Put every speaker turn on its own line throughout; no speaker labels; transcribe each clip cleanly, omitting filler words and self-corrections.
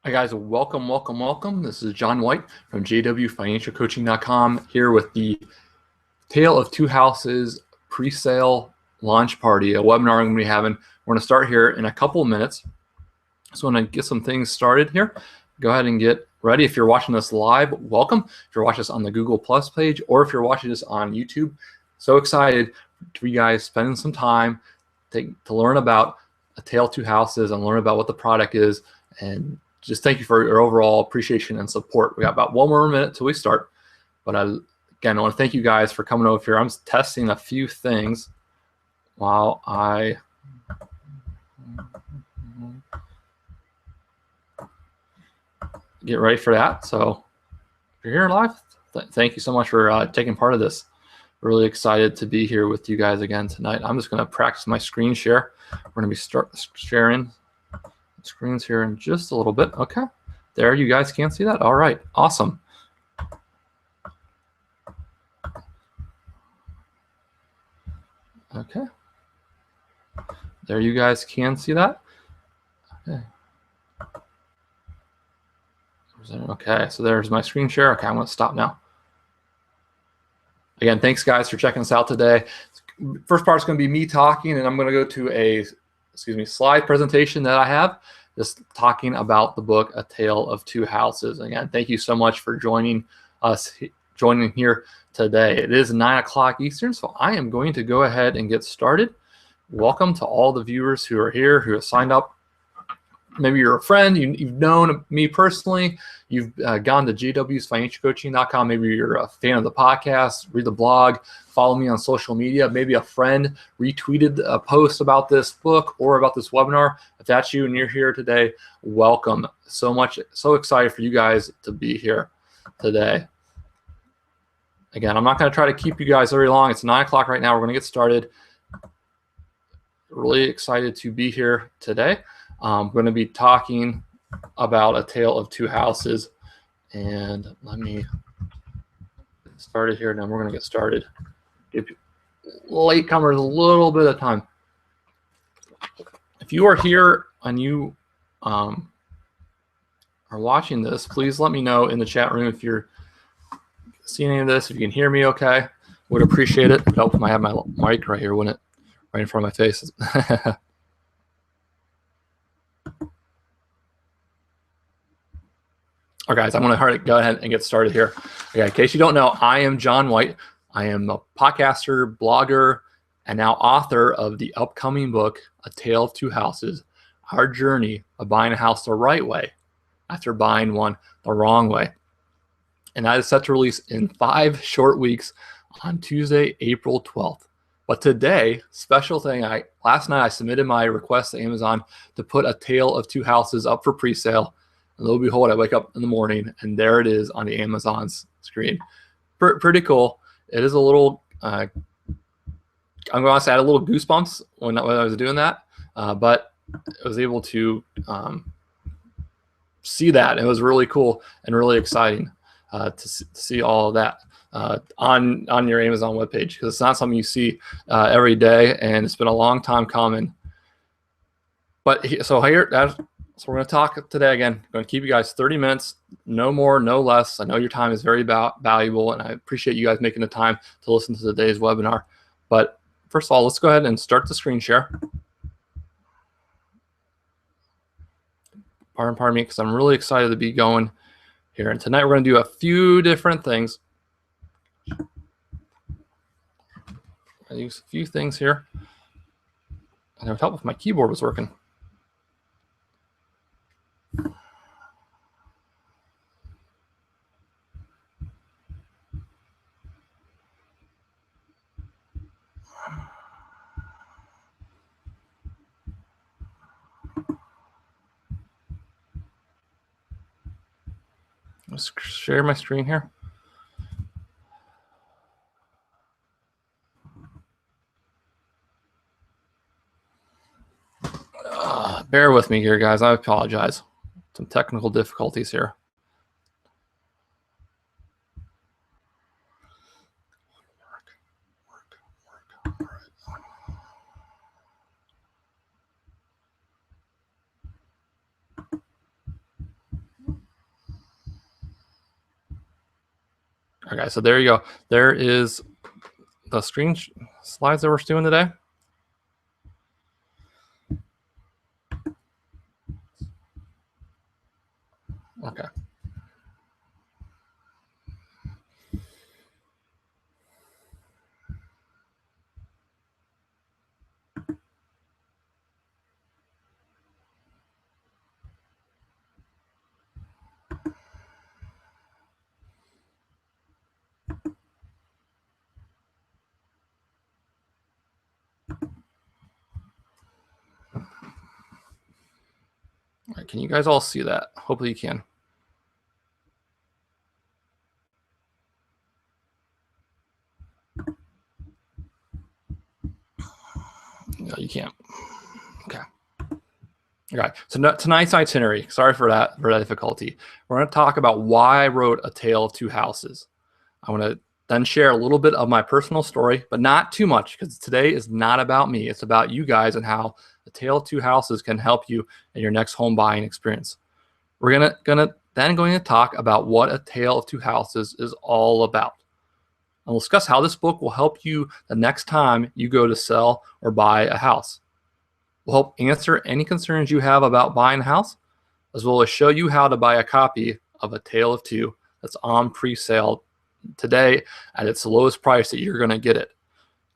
Hi guys, welcome. This is John White from jwfinancialcoaching.com here with the Tale of Two Houses pre-sale launch party, a webinar I'm going to be having. We're going to start here in a couple of minutes. So I'm going to get some things started here. Go ahead and get ready. If you're watching this live, welcome. If you're watching this on the Google Plus page or if you're watching this on YouTube, so excited for you guys spending some time to learn about A Tale of Two Houses and learn about what the product is, and just thank you for your overall appreciation and support. We got about one more minute till we start, but again, I want to thank you guys for coming over here. I'm testing a few things while I get ready for that. So if you're here live, thank you so much for taking part of this. Really excited to be here with you guys again tonight. I'm just going to practice my screen share. We're going to be sharing screens here in just a little bit. Okay, there, you guys can see that. All right, awesome. Okay, there, you guys can see that. Okay, so there's my screen share. Okay, I'm going to stop now. Again, thanks guys for checking us out today. First part is going to be me talking, and I'm going to go to a slide presentation that I have, just talking about the book A Tale of Two Houses. Again, thank you so much for joining here today. It is 9 o'clock Eastern, so I am going to go ahead and get started. Welcome to all the viewers who are here, who have signed up. Maybe you're a friend, you've known me personally, you've gone to jwsfinancialcoaching.com, maybe you're a fan of the podcast, read the blog, follow me on social media, maybe a friend retweeted a post about this book or about this webinar. If that's you and you're here today, welcome. So excited for you guys to be here today. Again, I'm not going to try to keep you guys very long. It's 9 o'clock right now. We're going to get started. Really excited to be here today. I'm going to be talking about A Tale of Two Houses, and let me get started here. Now we're going to get started. Give latecomers a little bit of time. If you are here and you are watching this, please let me know in the chat room if you're seeing any of this, if you can hear me okay. Would appreciate it. It'd help if I have my mic right here, wouldn't it? Right in front of my face. All right, guys, I'm going to go ahead and get started here. Okay, in case you don't know, I am John White. I am a podcaster, blogger, and now author of the upcoming book, A Tale of Two Houses, Our Journey of Buying a House the Right Way after buying one the wrong way. And that is set to release in 5 short weeks on Tuesday, April 12th. But today, special thing, last night I submitted my request to Amazon to put A Tale of Two Houses up for pre-sale. And lo and behold, I wake up in the morning and there it is on the Amazon's screen. Pretty cool. It is a little, I'm going to say I had a little goosebumps when I was doing that, but I was able to see that. It was really cool and really exciting to see all of that on your Amazon webpage, because it's not something you see every day, and it's been a long time coming. But so here, so we're going to talk today again. I'm going to keep you guys 30 minutes, no more, no less. I know your time is very valuable, and I appreciate you guys making the time to listen to today's webinar. But first of all, let's go ahead and start the screen share. Pardon me, because I'm really excited to be going here. And tonight we're going to do a few different things. I use a few things here, and it would help if my keyboard was working. Let's share my screen here. Bear with me here, guys. I apologize. Some technical difficulties here. Okay, so there you go. There is the slides that we're doing today. Okay. All right, can you guys all see that? Hopefully you can. No, you can't. Okay. Okay. So tonight's itinerary. Sorry for that difficulty. We're going to talk about why I wrote A Tale of Two Houses. I want to then share a little bit of my personal story, but not too much, because today is not about me. It's about you guys and how A Tale of Two Houses can help you in your next home buying experience. We're going to talk about what A Tale of Two Houses is all about. And we'll discuss how this book will help you the next time you go to sell or buy a house. We'll help answer any concerns you have about buying a house, as well as show you how to buy a copy of A Tale of Two that's on pre-sale today at its lowest price that you're going to get it,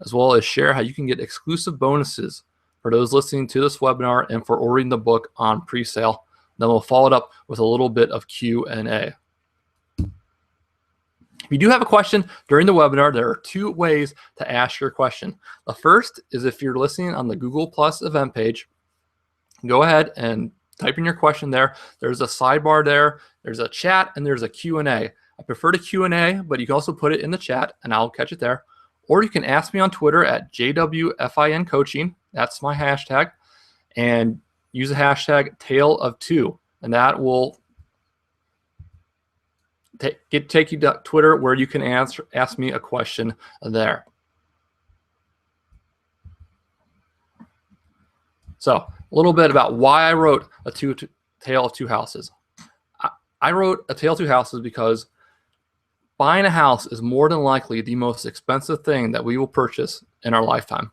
as well as share how you can get exclusive bonuses for those listening to this webinar and for ordering the book on pre-sale. Then we'll follow it up with a little bit of Q&A. If you do have a question during the webinar, there are two ways to ask your question. The first is if you're listening on the Google Plus event page, go ahead and type in your question there. There's a sidebar there, there's a chat, and there's a Q&A. I prefer the Q&A, but you can also put it in the chat and I'll catch it there. Or you can ask me on Twitter at JWFIN Coaching. That's my hashtag. And use the hashtag Tale of Two. And that will take you to Twitter, where you can ask me a question there. So a little bit about why I wrote A Tale of Two Houses. I wrote A Tale of Two Houses because buying a house is more than likely the most expensive thing that we will purchase in our lifetime.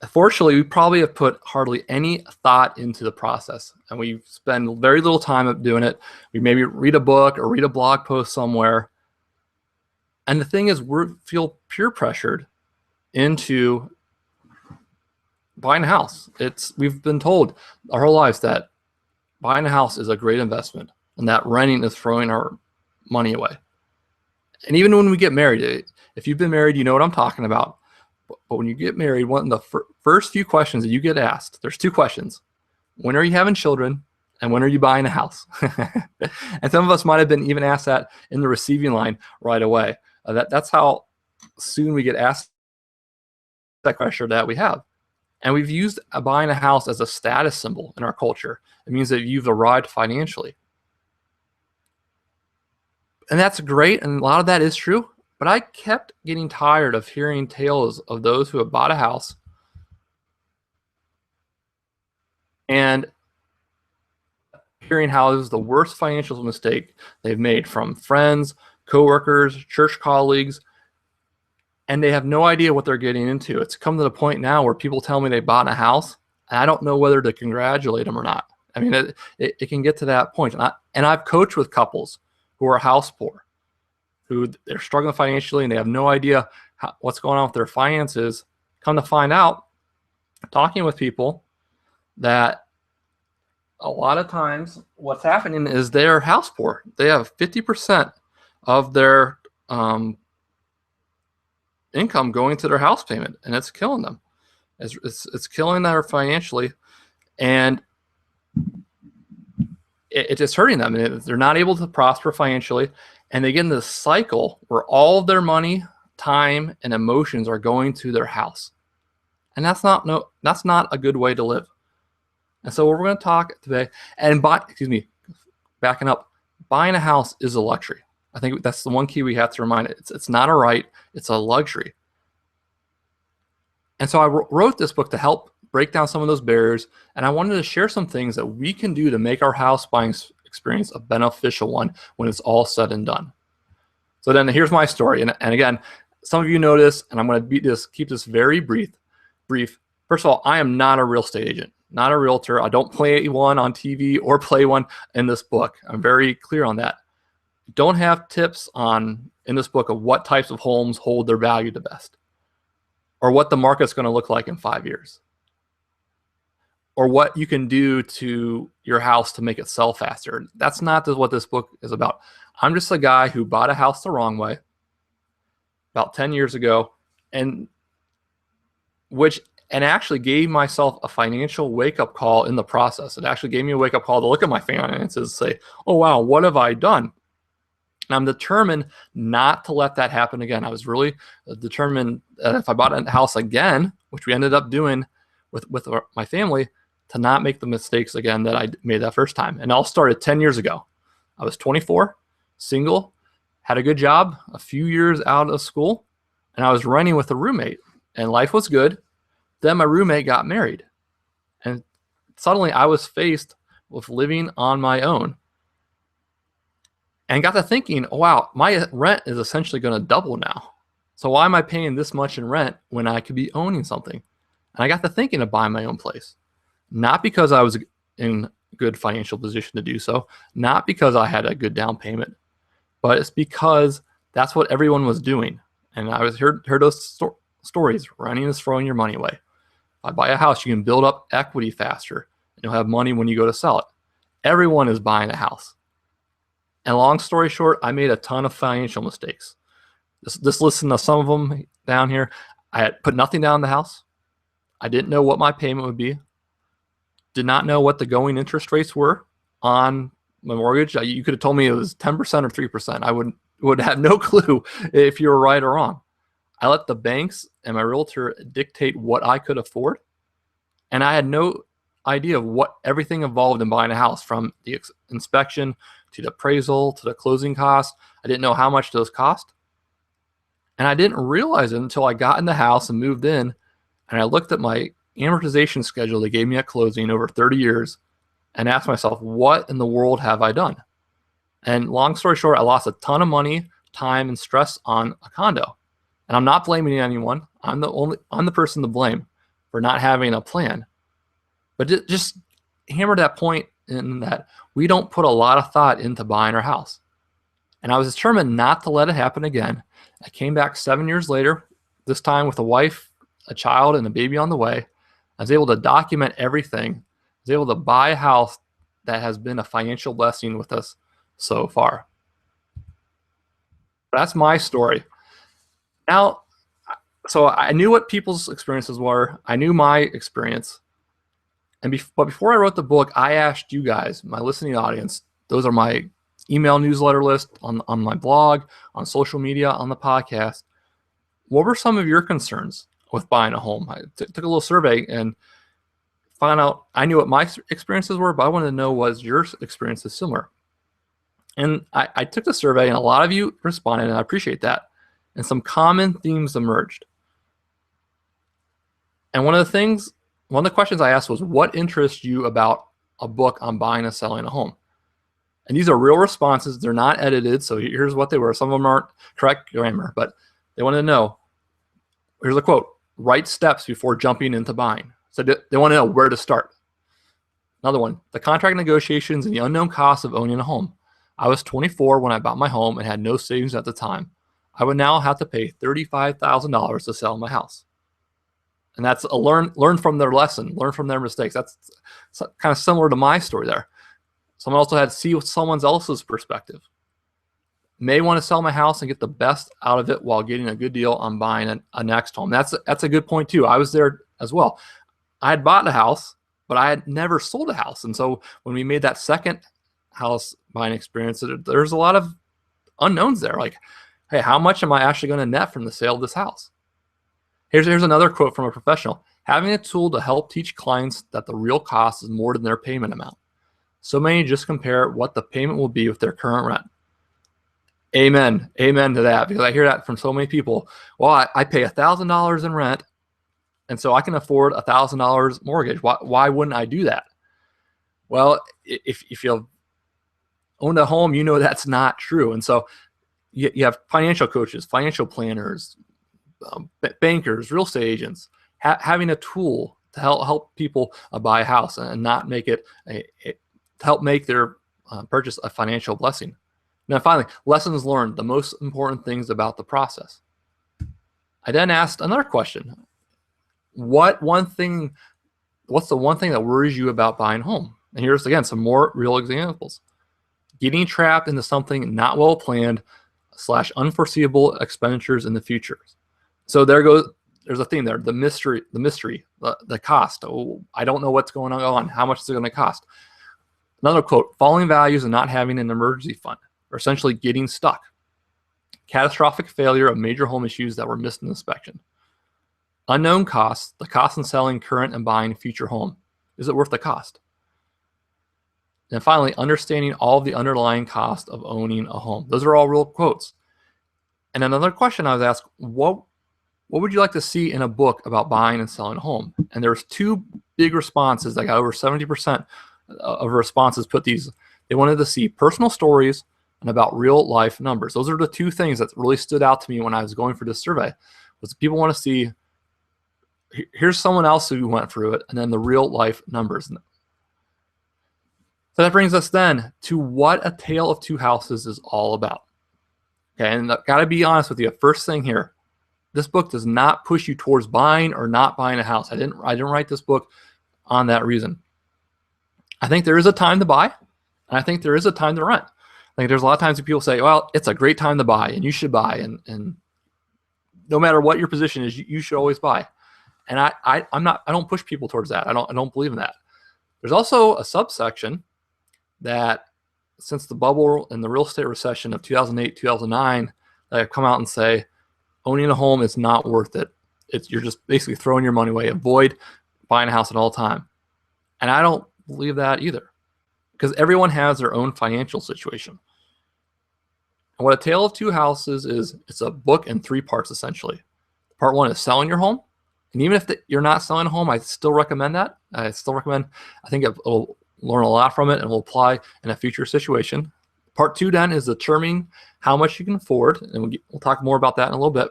Fortunately, we probably have put hardly any thought into the process, and we spend very little time doing it. We maybe read a book or read a blog post somewhere. And the thing is, we feel peer pressured into buying a house. We've been told our whole lives that buying a house is a great investment and that renting is throwing our money away. And even when we get married, if you've been married, you know what I'm talking about. But when you get married, one of the first few questions that you get asked, there's two questions. When are you having children? And when are you buying a house? And some of us might have been even asked that in the receiving line right away. That's how soon we get asked that question that we have. And we've used buying a house as a status symbol in our culture. It means that you've arrived financially. And that's great, and a lot of that is true. But I kept getting tired of hearing tales of those who have bought a house and hearing how it was the worst financial mistake they've made from friends, coworkers, church colleagues, and they have no idea what they're getting into. It's come to the point now where people tell me they bought a house, and I don't know whether to congratulate them or not. I mean, it can get to that point. And I've coached with couples who are house poor, who they're struggling financially and they have no idea what's going on with their finances. Come to find out, talking with people, that a lot of times what's happening is they're house poor. They have 50% of their income going to their house payment, and it's killing them. It's killing them financially, and it's hurting them. And they're not able to prosper financially, and they get in this cycle where all of their money, time, and emotions are going to their house, and that's not a good way to live. And so we're going to talk today, and backing up, buying a house is a luxury. I think that's the one key we have to remind it. It's not a right, it's a luxury. And so I wrote this book to help break down some of those barriers, and I wanted to share some things that we can do to make our house buying experience a beneficial one when it's all said and done. So then here's my story. And again, some of you know this, and I'm going to keep this very brief. First of all, I am not a real estate agent, not a realtor. I don't play one on TV or play one in this book. I'm very clear on that. Don't have tips in this book of what types of homes hold their value the best, or what the market's going to look like in 5 years, or what you can do to your house to make it sell faster. That's not what this book is about. I'm just a guy who bought a house the wrong way about 10 years ago, and actually gave myself a financial wake-up call in the process. It actually gave me a wake-up call to look at my finances and say, oh, wow, what have I done? And I'm determined not to let that happen again. I was really determined that if I bought a house again, which we ended up doing with my family, to not make the mistakes again that I made that first time. And it all started 10 years ago. I was 24, single, had a good job, a few years out of school, and I was renting with a roommate, and life was good. Then my roommate got married, and suddenly I was faced with living on my own, and got to thinking, oh, wow, my rent is essentially going to double now. So why am I paying this much in rent when I could be owning something? And I got to thinking of buying my own place, not because I was in a good financial position to do so, not because I had a good down payment, but it's because that's what everyone was doing. And I heard those stories. Renting is throwing your money away. If I buy a house, you can build up equity faster, and you'll have money when you go to sell it. Everyone is buying a house. And long story short, I made a ton of financial mistakes. Just listen to some of them down here. I had put nothing down in the house. I didn't know what my payment would be. Did not know what the going interest rates were on my mortgage. You could have told me it was 10% or 3%. I would have no clue if you were right or wrong. I let the banks and my realtor dictate what I could afford. And I had no idea of what everything involved in buying a house, from the inspection to the appraisal to the closing costs. I didn't know how much those cost. And I didn't realize it until I got in the house and moved in, and I looked at my amortization schedule they gave me at closing over 30 years and asked myself, what in the world have I done? And long story short, I lost a ton of money, time, and stress on a condo. And I'm not blaming anyone. I'm the person to blame for not having a plan. But just hammer that point in that we don't put a lot of thought into buying our house. And I was determined not to let it happen again. I came back 7 years later, this time with a wife, a child, and a baby on the way. I was able to document everything. I was able to buy a house that has been a financial blessing with us so far. That's my story. Now, so I knew what people's experiences were. I knew my experience. But before I wrote the book, I asked you guys, my listening audience, those are my email newsletter list, on my blog, on social media, on the podcast, what were some of your concerns with buying a home? I took a little survey and found out I knew what my experiences were, but I wanted to know, was your experiences similar? And I took the survey, and a lot of you responded, and I appreciate that. And some common themes emerged. And one of the questions I asked was, what interests you about a book on buying and selling a home? And these are real responses. They're not edited. So here's what they were. Some of them aren't correct grammar, but they wanted to know, here's a quote, right steps before jumping into buying. So they want to know where to start. Another one, the contract negotiations and the unknown costs of owning a home. I was 24 when I bought my home and had no savings at the time. I would now have to pay $35,000 to sell my house. And that's a learn from their lesson, learn from their mistakes. That's kind of similar to my story there. Someone also had to see someone else's perspective. May want to sell my house and get the best out of it while getting a good deal on buying a next home. That's a good point too. I was there as well. I had bought a house, but I had never sold a house. And so when we made that second house buying experience, there's a lot of unknowns there. Like, hey, how much am I actually going to net from the sale of this house? Here's another quote from a professional. Having a tool to help teach clients that the real cost is more than their payment amount. So many just compare what the payment will be with their current rent. Amen. Amen to that, because I hear that from so many people. Well, I pay $1,000 in rent, and so I can afford $1,000 mortgage. Why wouldn't I do that? Well, if you owned a home, you know that's not true. And so you have financial coaches, financial planners, bankers, real estate agents, having a tool to help people buy a house and not make it to help make their purchase a financial blessing. Now, finally, lessons learned, the most important things about the process. I then asked another question. What's the one thing that worries you about buying a home? And here's, again, some more real examples. Getting trapped into something not well planned / unforeseeable expenditures in the future. So there's a theme there, the mystery, the cost. Oh, I don't know what's going on. How much is it going to cost? Another quote, falling values and not having an emergency fund, or essentially getting stuck. Catastrophic failure of major home issues that were missed in inspection. Unknown costs, the cost in selling current and buying future home. Is it worth the cost? And finally, understanding all of the underlying cost of owning a home. Those are all real quotes. And another question I was asked, what would you like to see in a book about buying and selling a home? And there's two big responses. I got over 70% of responses put these. They wanted to see personal stories and about real life numbers. Those are the two things that really stood out to me when I was going for this survey. Was people want to see, here's someone else who went through it, and then the real life numbers. So that brings us then to what A Tale of Two Houses is all about. Okay, and I've got to be honest with you. First thing here, this book does not push you towards buying or not buying a house. I didn't write this book on that reason. I think there is a time to buy, and I think there is a time to rent. I think there's a lot of times when people say, well, it's a great time to buy, and you should buy, and no matter what your position is, you should always buy. And I don't push people towards that. I don't believe in that. There's also a subsection that since the bubble and the real estate recession of 2008, 2009, that have come out and say, owning a home is not worth it. You're just basically throwing your money away. Avoid buying a house at all time. And I don't believe that either, because everyone has their own financial situation. And what A Tale of Two Houses is, it's a book in 3 parts, essentially. Part 1 is selling your home. And even if you're not selling a home, I still recommend that. I think it'll learn a lot from it and will apply in a future situation. Part 2 then is determining how much you can afford. And we'll talk more about that in a little bit.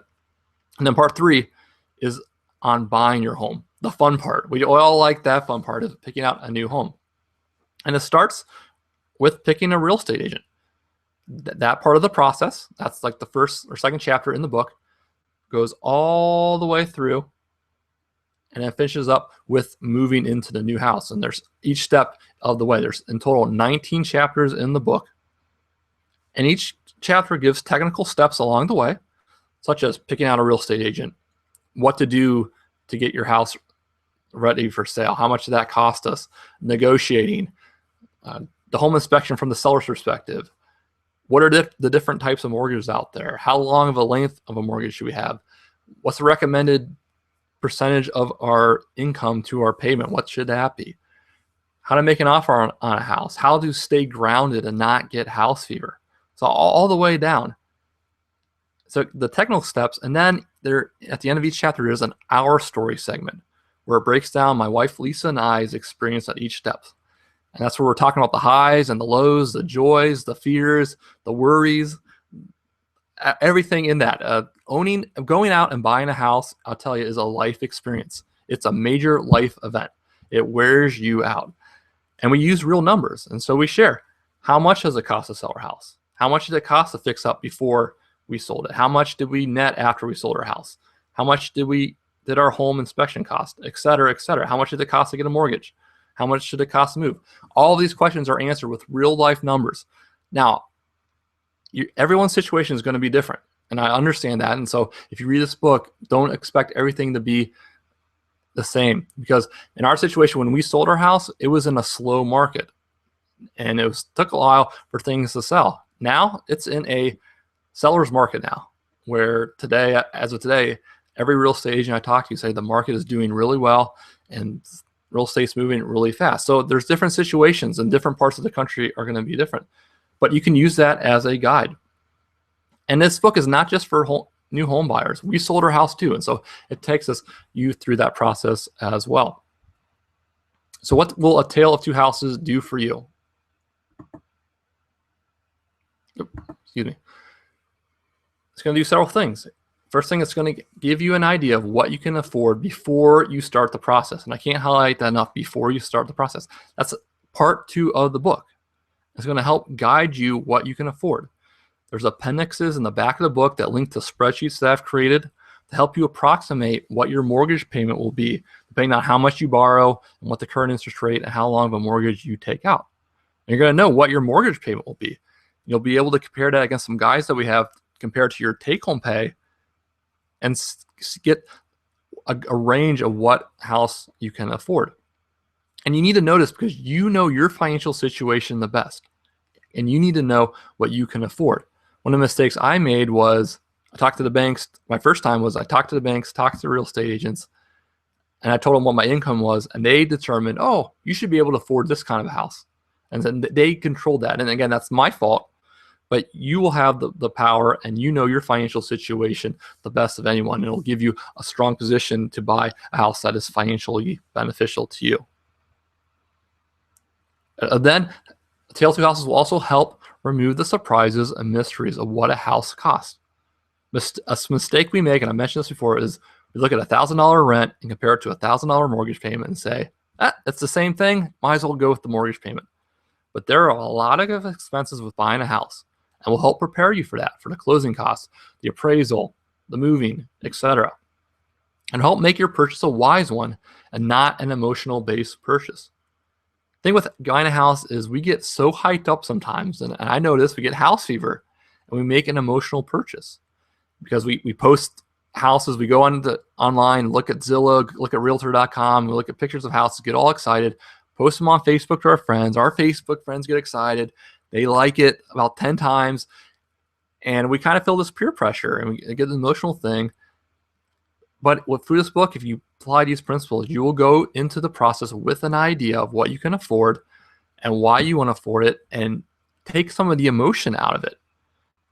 And then part 3 is on buying your home, the fun part. We all like that fun part of picking out a new home. And it starts with picking a real estate agent. That part of the process, that's like the first or second chapter in the book, goes all the way through, and it finishes up with moving into the new house. And there's each step of the way. There's in total 19 chapters in the book. And each chapter gives technical steps along the way, such as picking out a real estate agent, what to do to get your house ready for sale, how much did that cost us, negotiating, the home inspection from the seller's perspective, what are the different types of mortgages out there, how long of a length of a mortgage should we have, what's the recommended percentage of our income to our payment, what should that be, how to make an offer on a house, how to stay grounded and not get house fever. So all the way down. So the technical steps, and then there at the end of each chapter is an Our Story segment where it breaks down my wife Lisa and I's experience at each step. And that's where we're talking about the highs and the lows, the joys, the fears, the worries, everything in that. Going out and buying a house, I'll tell you, is a life experience. It's a major life event. It wears you out. And we use real numbers. And so we share, how much does it cost to sell our house? How much did it cost to fix up before we sold it? How much did we net after we sold our house? How much did our home inspection cost, et cetera, et cetera? How much did it cost to get a mortgage? How much should it cost to move? All of these questions are answered with real life numbers. Now, everyone's situation is going to be different, and I understand that. And so if you read this book, don't expect everything to be the same, because in our situation, when we sold our house, it was in a slow market, and took a while for things to sell. Now it's in a seller's market now, where as of today, every real estate agent I talk to say the market is doing really well and real estate's moving really fast. So there's different situations, and different parts of the country are going to be different, but you can use that as a guide. And this book is not just for new home buyers. We sold our house too, and so it takes you through that process as well. So what will A Tale of Two Houses do for you? excuse me. It's going to do several things. First thing, it's going to give you an idea of what you can afford before you start the process. And I can't highlight that enough, before you start the process. That's part 2 of the book. It's going to help guide you what you can afford. There's appendixes in the back of the book that link to spreadsheets that I've created to help you approximate what your mortgage payment will be, depending on how much you borrow and what the current interest rate and how long of a mortgage you take out. And you're going to know what your mortgage payment will be. You'll be able to compare that against some guides that we have compared to your take-home pay and get a range of what house you can afford. And you need to know this because you know your financial situation the best. And you need to know what you can afford. One of the mistakes I made was I talked to the banks. My first time was I talked to the banks, talked to real estate agents, and I told them what my income was. And they determined, oh, you should be able to afford this kind of a house. And then they controlled that. And again, that's my fault. But you will have the power, and you know your financial situation the best of anyone. And it'll give you a strong position to buy a house that is financially beneficial to you. Then, Tale of Two Houses will also help remove the surprises and mysteries of what a house costs. A mistake we make, and I mentioned this before, is we look at $1,000 rent and compare it to a $1,000 mortgage payment and say, it's the same thing. Might as well go with the mortgage payment. But there are a lot of expenses with buying a house. And we'll help prepare you for that, for the closing costs, the appraisal, the moving, etc. And help make your purchase a wise one and not an emotional-based purchase. The thing with buying a house is we get so hyped up sometimes, and I know this, we get house fever, and we make an emotional purchase. Because we post houses, we go online, look at Zillow, look at Realtor.com, we look at pictures of houses, get all excited, post them on Facebook to our friends. Our Facebook friends get excited. They like it about 10 times, and we kind of feel this peer pressure, and we get an emotional thing. But through this book, if you apply these principles, you will go into the process with an idea of what you can afford and why you want to afford it, and take some of the emotion out of it.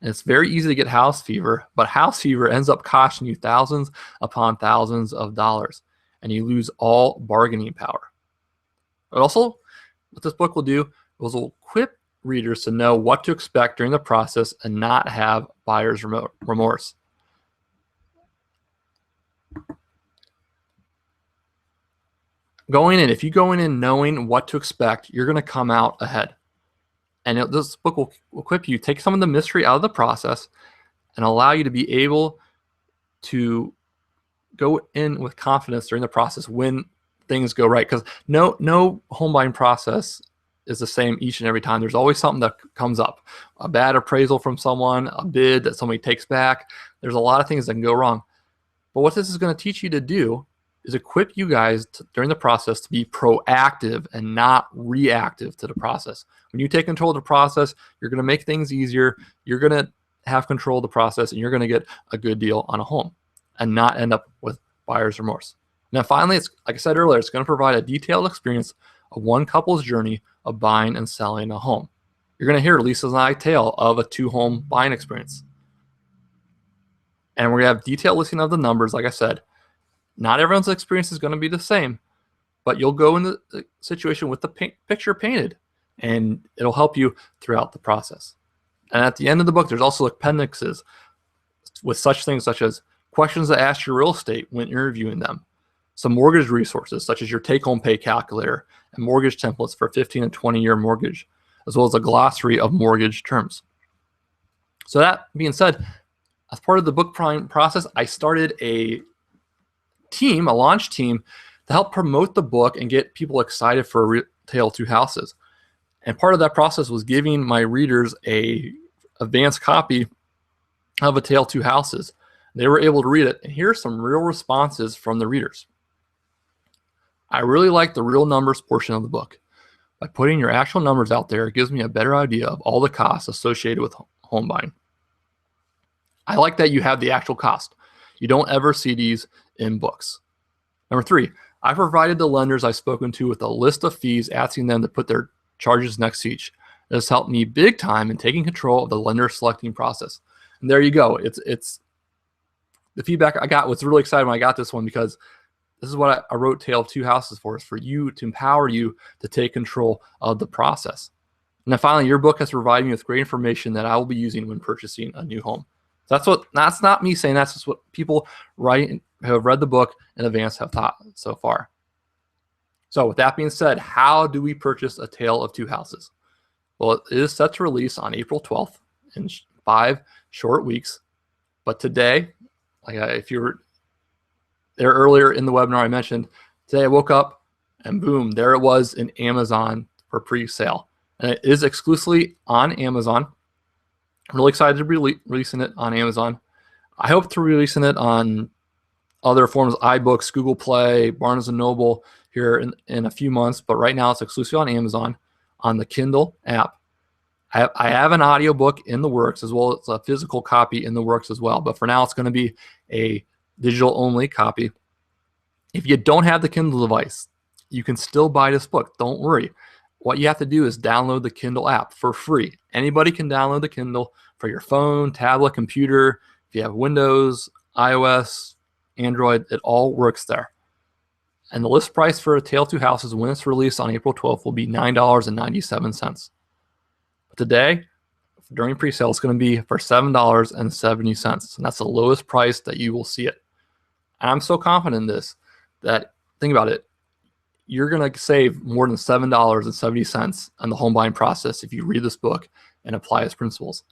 And it's very easy to get house fever, but house fever ends up costing you thousands upon thousands of dollars, and you lose all bargaining power. But also, what this book will do is will equip readers to know what to expect during the process and not have buyer's remorse. If you go in knowing what to expect, you're going to come out ahead. And this book will equip you, take some of the mystery out of the process and allow you to be able to go in with confidence during the process when things go right. Because no home buying process is the same each and every time. There's always something that comes up. A bad appraisal from someone, a bid that somebody takes back. There's a lot of things that can go wrong. But what this is going to teach you to do is equip you guys during the process to be proactive and not reactive to the process. When you take control of the process, you're going to make things easier. You're going to have control of the process, and you're going to get a good deal on a home and not end up with buyer's remorse. Now, finally, it's like I said earlier, it's going to provide a detailed experience of one couple's journey of buying and selling a home. You're going to hear Lisa's and I tale of a 2-home buying experience. And we're going to have detailed listing of the numbers, like I said. Not everyone's experience is going to be the same, but you'll go in the situation with the picture painted, and it'll help you throughout the process. And at the end of the book, there's also appendixes with such things such as questions to ask your real estate when interviewing them, some mortgage resources such as your take-home pay calculator and mortgage templates for 15 and 20-year mortgage, as well as a glossary of mortgage terms. So that being said, as part of the book prime process, I started a launch team to help promote the book and get people excited for A Tale of Two Houses. And part of that process was giving my readers a advanced copy of A Tale of Two Houses. They were able to read it, and here's some real responses from the readers. I really like the real numbers portion of the book. By putting your actual numbers out there, it gives me a better idea of all the costs associated with home buying. I like that you have the actual cost. You don't ever see these in books. Number 3, I provided the lenders I've spoken to with a list of fees, asking them to put their charges next to each. This helped me big time in taking control of the lender selecting process. And there you go. It's the feedback I got was really excited when I got this one, because this is what I wrote Tale of Two Houses for, is for you, to empower you to take control of the process. And then finally, your book has provided me with great information that I will be using when purchasing a new home. That's not me saying, that's just what people who have read the book in advance have thought so far. So with that being said, how do we purchase A Tale of Two Houses? Well, it is set to release on April 12th in 5 short weeks. But today, if you were there earlier in the webinar I mentioned, today I woke up and boom, there it was in Amazon for pre-sale. And it is exclusively on Amazon. I'm really excited to be releasing it on Amazon. I hope to be releasing it on other forms, iBooks, Google Play, Barnes & Noble here in a few months. But right now it's exclusively on Amazon on the Kindle app. I have an audiobook in the works, as well as a physical copy in the works as well. But for now, it's going to be a digital only copy. If you don't have the Kindle device, you can still buy this book. Don't worry. What you have to do is download the Kindle app for free. Anybody can download the Kindle for your phone, tablet, computer. If you have Windows, iOS, Android, it all works there. And the list price for A Tale of Two Houses when it's released on April 12th will be $9.97. But today, during pre-sale, it's going to be for $7.70. And that's the lowest price that you will see it. And I'm so confident in this that, think about it, you're going to save more than $7.70 on the home buying process if you read this book and apply its principles.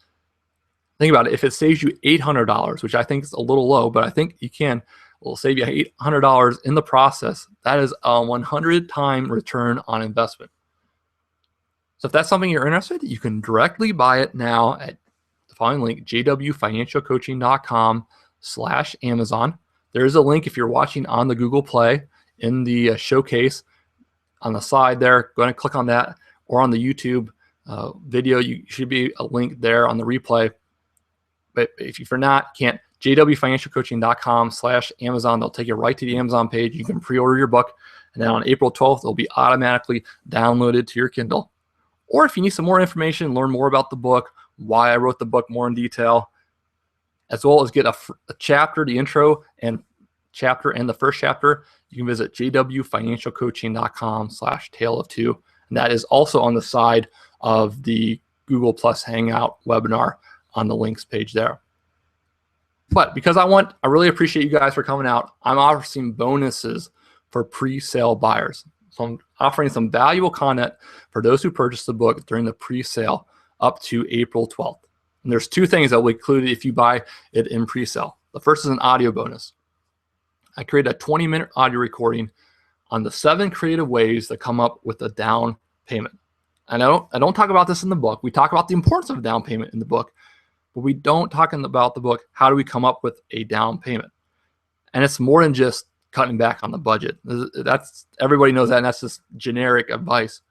Think about it. If it saves you $800, which I think is a little low, but I think you can, will save you $800 in the process. That is a 100-time return on investment. So if that's something you're interested in, you can directly buy it now at the following link, jwfinancialcoaching.com/Amazon. There is a link if you're watching on the Google Play in the showcase on the side there. Go ahead and click on that, or on the YouTube video, you should be a link there on the replay. But if you're not, can't, jwfinancialcoaching.com/Amazon. They'll take you right to the Amazon page. You can pre-order your book, and then on April 12th, it'll be automatically downloaded to your Kindle. Or if you need some more information, learn more about the book, why I wrote the book more in detail, as well as get a chapter, the intro and chapter and the first chapter, you can visit jwfinancialcoaching.com/tale-of-two. And that is also on the side of the Google Plus Hangout webinar on the links page there. But because I really appreciate you guys for coming out, I'm offering bonuses for pre-sale buyers. So I'm offering some valuable content for those who purchase the book during the pre-sale up to April 12th. And there's 2 things that will be included if you buy it in pre-sale. The first is an audio bonus. I created a 20-minute audio recording on the 7 creative ways to come up with a down payment. And I don't talk about this in the book. We talk about the importance of a down payment in the book, but we don't talk about the book, how do we come up with a down payment? And it's more than just cutting back on the budget. That's, everybody knows that, and that's just generic advice.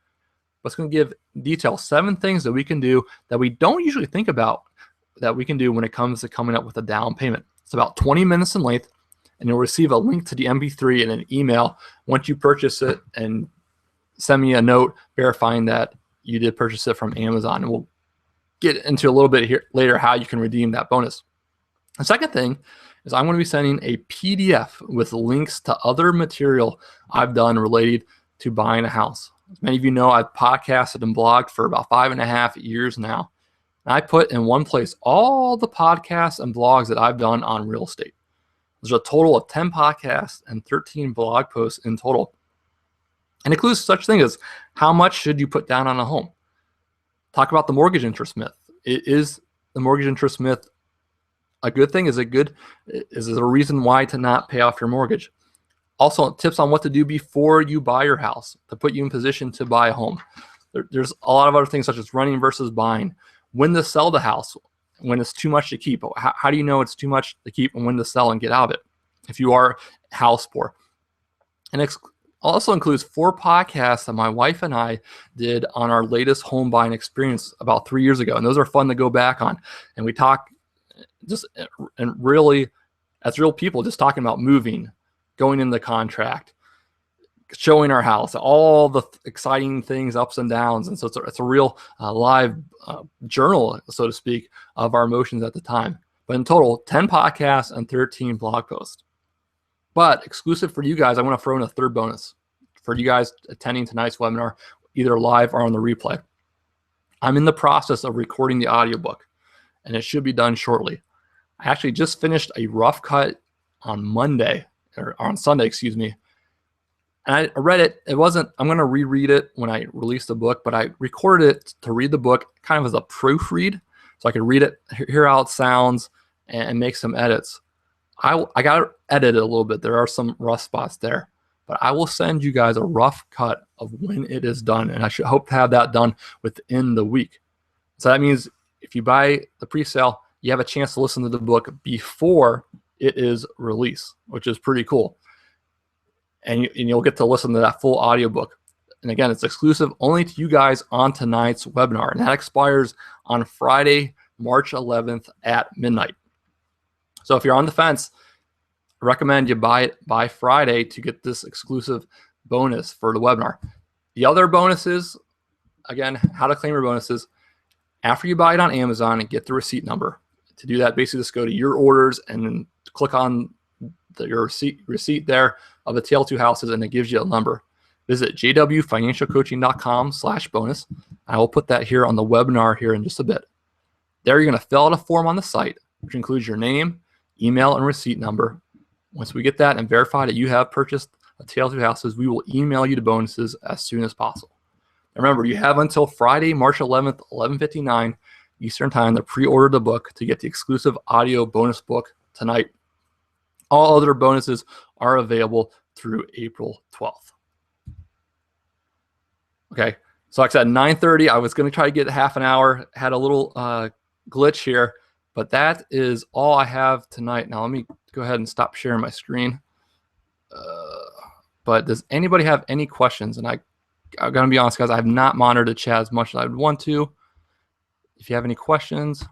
But it's going to give detail 7 things that we can do that we don't usually think about that we can do when it comes to coming up with a down payment. It's about 20 minutes in length, and you'll receive a link to the MP3 in an email once you purchase it, and send me a note verifying that you did purchase it from Amazon. And we'll get into a little bit here later how you can redeem that bonus. The second thing is I'm going to be sending a PDF with links to other material I've done related to buying a house. As many of you know, I've podcasted and blogged for about 5.5 years now. And I put in one place all the podcasts and blogs that I've done on real estate. There's a total of 10 podcasts and 13 blog posts in total. And includes such things as how much should you put down on a home? Talk about the mortgage interest myth. Is the mortgage interest myth a good thing? Is it a reason why to not pay off your mortgage? Also, tips on what to do before you buy your house to put you in position to buy a home. There's a lot of other things such as running versus buying. When to sell the house, when it's too much to keep. How do you know it's too much to keep, and when to sell and get out of it if you are house poor? And it also includes 4 podcasts that my wife and I did on our latest home buying experience about 3 years ago. And those are fun to go back on. And we talk and really, as real people, just talking about moving, going into the contract, showing our house, all the exciting things, ups and downs. And so it's a real live journal, so to speak, of our emotions at the time. But in total, 10 podcasts and 13 blog posts. But exclusive for you guys, I want to throw in a 3rd bonus for you guys attending tonight's webinar, either live or on the replay. I'm in the process of recording the audiobook, and it should be done shortly. I actually just finished a rough cut on Monday, or on Sunday, excuse me. And I read it. I'm going to reread it when I release the book, but I recorded it to read the book kind of as a proofread. So I could read it, hear how it sounds, and make some edits. I got to edit it a little bit. There are some rough spots there, but I will send you guys a rough cut of when it is done. And I should hope to have that done within the week. So that means if you buy the pre-sale, you have a chance to listen to the book before it is released, which is pretty cool. And you'll get to listen to that full audiobook. And again, it's exclusive only to you guys on tonight's webinar. And that expires on Friday, March 11th at midnight. So if you're on the fence, I recommend you buy it by Friday to get this exclusive bonus for the webinar. The other bonuses, again, how to claim your bonuses. After you buy it on Amazon and get the receipt number. To do that, basically just go to your orders and then click on your receipt there of the Tale of Two Houses, and it gives you a number. Visit jwfinancialcoaching.com/bonus. I will put that here on the webinar here in just a bit. There, you're going to fill out a form on the site, which includes your name, email, and receipt number. Once we get that and verify that you have purchased a Tale of Two Houses, we will email you the bonuses as soon as possible. And remember, you have until Friday, March 11th, 11:59 Eastern Time to pre-order the book to get the exclusive audio bonus book tonight. All other bonuses are available through April 12th. Okay, so like I said, 9:30, I was going to try to get half an hour, had a little glitch here, but that is all I have tonight. Now let me go ahead and stop sharing my screen. But does anybody have any questions? And I'm going to be honest, guys, I have not monitored the chat as much as I would want to. If you have any questions,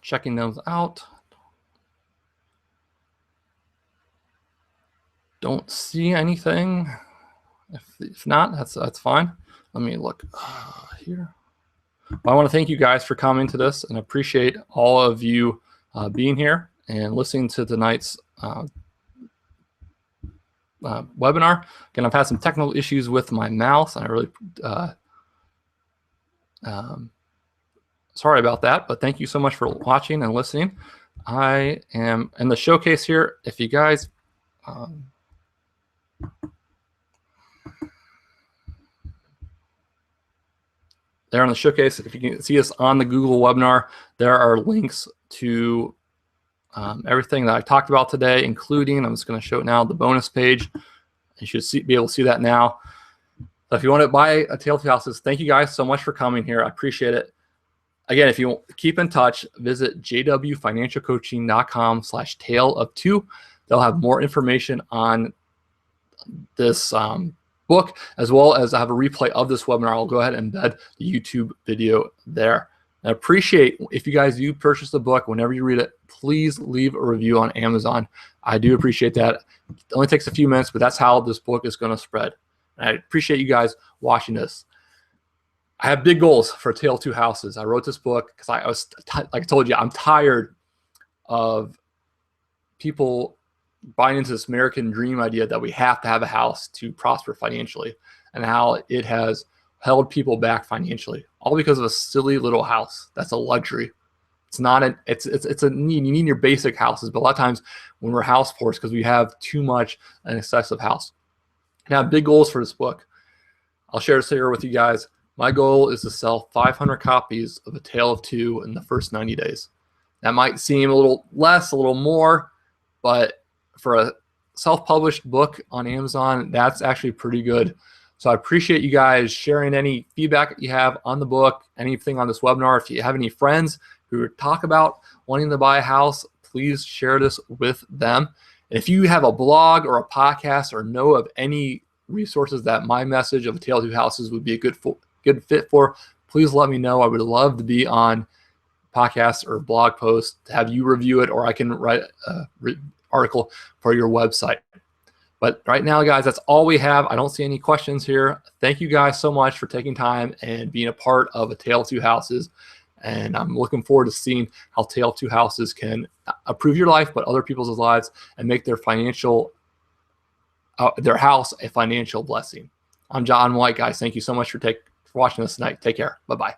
checking those out. Don't see anything. If not, that's fine. Let me look here. Well, I want to thank you guys for coming to this and appreciate all of you being here and listening to tonight's webinar. Again, I've had some technical issues with my mouse, and I really sorry about that, but thank you so much for watching and listening. I am in the showcase here. If you guys there on the showcase, if you can see us on the Google webinar, there are links to everything that I talked about today, including, I'm just going to show it now, the bonus page. You should be able to see that now. So if you want to buy a Tale of Two Houses, thank you guys so much for coming here. I appreciate it. Again, if you want to keep in touch, visit jwfinancialcoaching.com/tale of two. They'll have more information on this book, as well as I have a replay of this webinar. I'll go ahead and embed the YouTube video there. I appreciate if you guys do purchase the book, whenever you read it, please leave a review on Amazon. I do appreciate that. It only takes a few minutes, but that's how this book is going to spread. And I appreciate you guys watching this. I have big goals for Tale of Two Houses. I wrote this book because I was, like I told you, I'm tired of people buying into this American dream idea that we have to have a house to prosper financially, and how it has held people back financially, all because of a silly little house. That's a luxury. It's not a, it's a need. You need your basic houses, but a lot of times when we're house poor, it's because we have too much an excessive house. And I have big goals for this book. I'll share this here with you guys. My goal is to sell 500 copies of A Tale of Two in the first 90 days. That might seem a little less, a little more, but for a self-published book on Amazon, that's actually pretty good. So I appreciate you guys sharing any feedback you have on the book, anything on this webinar. If you have any friends who talk about wanting to buy a house, please share this with them. And if you have a blog or a podcast or know of any resources that my message of A Tale of Two Houses would be a good fit for, please let me know. I would love to be on podcasts or blog posts to have you review it, or I can write an article for your website. But right now, guys, that's all we have. I don't see any questions here. Thank you guys so much for taking time and being a part of A Tale of Two Houses. And I'm looking forward to seeing how Tale of Two Houses can improve your life, but other people's lives, and make their house a financial blessing. I'm John White, guys. Thank you so much for watching this tonight. Take care. Bye-bye.